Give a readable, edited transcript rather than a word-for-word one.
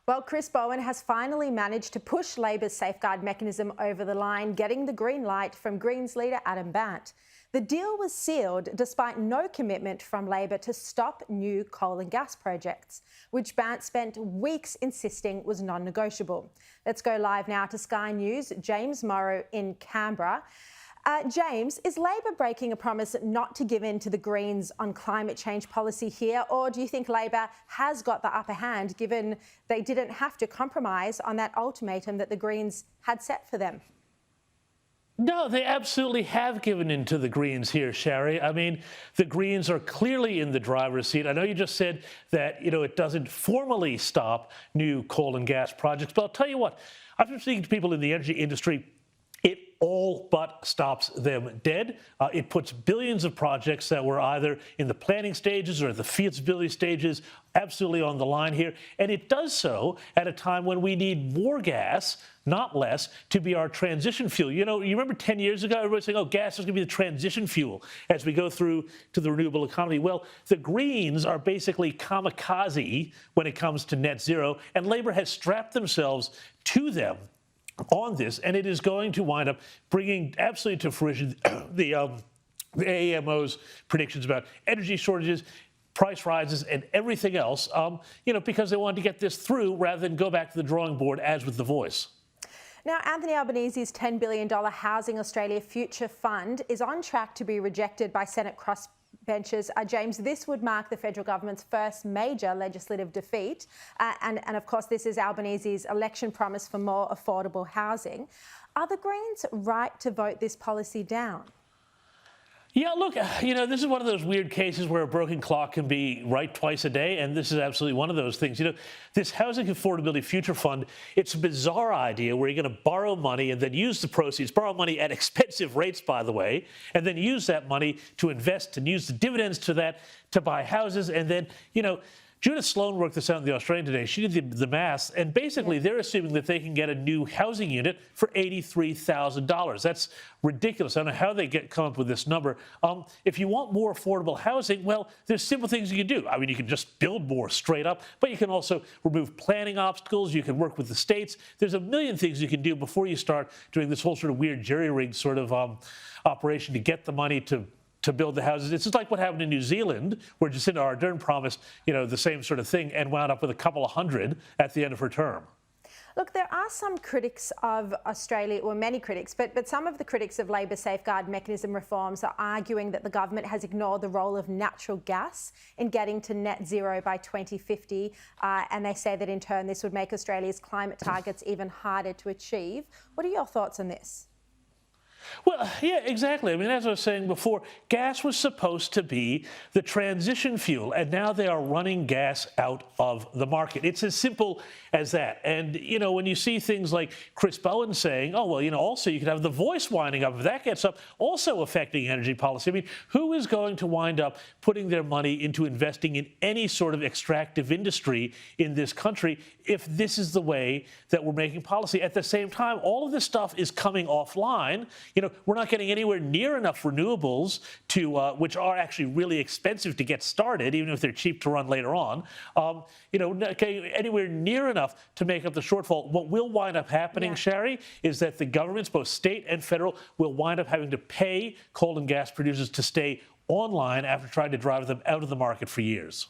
Well, Chris Bowen has finally managed to push Labor's safeguard mechanism over the line, getting the green light from Greens leader Adam Bandt. The deal was sealed despite no commitment from Labor to stop new coal and gas projects, which Bandt spent weeks insisting was non-negotiable. Let's go live now to Sky News' James Morrow in Canberra. James, is Labor breaking a promise not to give in to the Greens on climate change policy here, or do you think Labor has got the upper hand given they didn't have to compromise on that ultimatum that the Greens had set for them? No, they absolutely have given in to the Greens here, Sharri. I mean, the Greens are clearly in the driver's seat. I know you just said that, it doesn't formally stop new coal and gas projects, but I'll tell you what, I've been speaking to people in the energy industry. It all but stops them dead. It puts billions of projects that were either in the planning stages or the feasibility stages absolutely on the line here. And it does so at a time when we need more gas, not less, to be our transition fuel. You remember 10 years ago, everybody was saying, oh, gas is going to be the transition fuel as we go through to the renewable economy. Well, the Greens are basically kamikaze when it comes to net zero, and Labor has strapped themselves to them on this, and it is going to wind up bringing absolutely to fruition the AEMO's predictions about energy shortages, price rises, and everything else, because they wanted to get this through rather than go back to the drawing board as with The Voice. Now, Anthony Albanese's $10 billion Housing Australia Future Fund is on track to be rejected by Senate crossbenchers. James, this would mark the federal government's first major legislative defeat. And of course, this is Albanese's election promise for more affordable housing. Are the Greens right to vote this policy down? Yeah, look, this is one of those weird cases where a broken clock can be right twice a day, and this is absolutely one of those things. This Housing Affordability Future Fund, it's a bizarre idea where you're going to borrow money and then use the proceeds, borrow money at expensive rates, by the way, and then use that money to invest and use the dividends to that to buy houses. And then, Judith Sloan worked this out in The Australian today. She did the math, and basically they're assuming that they can get a new housing unit for $83,000. That's ridiculous. I don't know how they come up with this number. If you want more affordable housing, well, there's simple things you can do. I mean, you can just build more straight up, but you can also remove planning obstacles. You can work with the states. There's a million things you can do before you start doing this whole sort of weird jerry-rigged sort of operation to get the money to build the houses. It's just like what happened in New Zealand, where Jacinda Ardern promised, the same sort of thing and wound up with a couple of hundred at the end of her term. Look, there are some critics of Australia, well, many critics, but some of the critics of Labor's safeguard mechanism reforms are arguing that the government has ignored the role of natural gas in getting to net zero by 2050. And they say that in turn, this would make Australia's climate targets even harder to achieve. What are your thoughts on this? Well, yeah, exactly. I mean, as I was saying before, gas was supposed to be the transition fuel, and now they are running gas out of the market. It's as simple as that. And, when you see things like Chris Bowen saying, oh, well, also you could have The Voice winding up, if that gets up, also affecting energy policy. I mean, who is going to wind up putting their money into investing in any sort of extractive industry in this country if this is the way that we're making policy? At the same time, all of this stuff is coming offline. We're not getting anywhere near enough renewables which are actually really expensive to get started, even if they're cheap to run later on. Not getting anywhere near enough to make up the shortfall. What will wind up happening, Sharri, is that the governments, both state and federal, will wind up having to pay coal and gas producers to stay online after trying to drive them out of the market for years.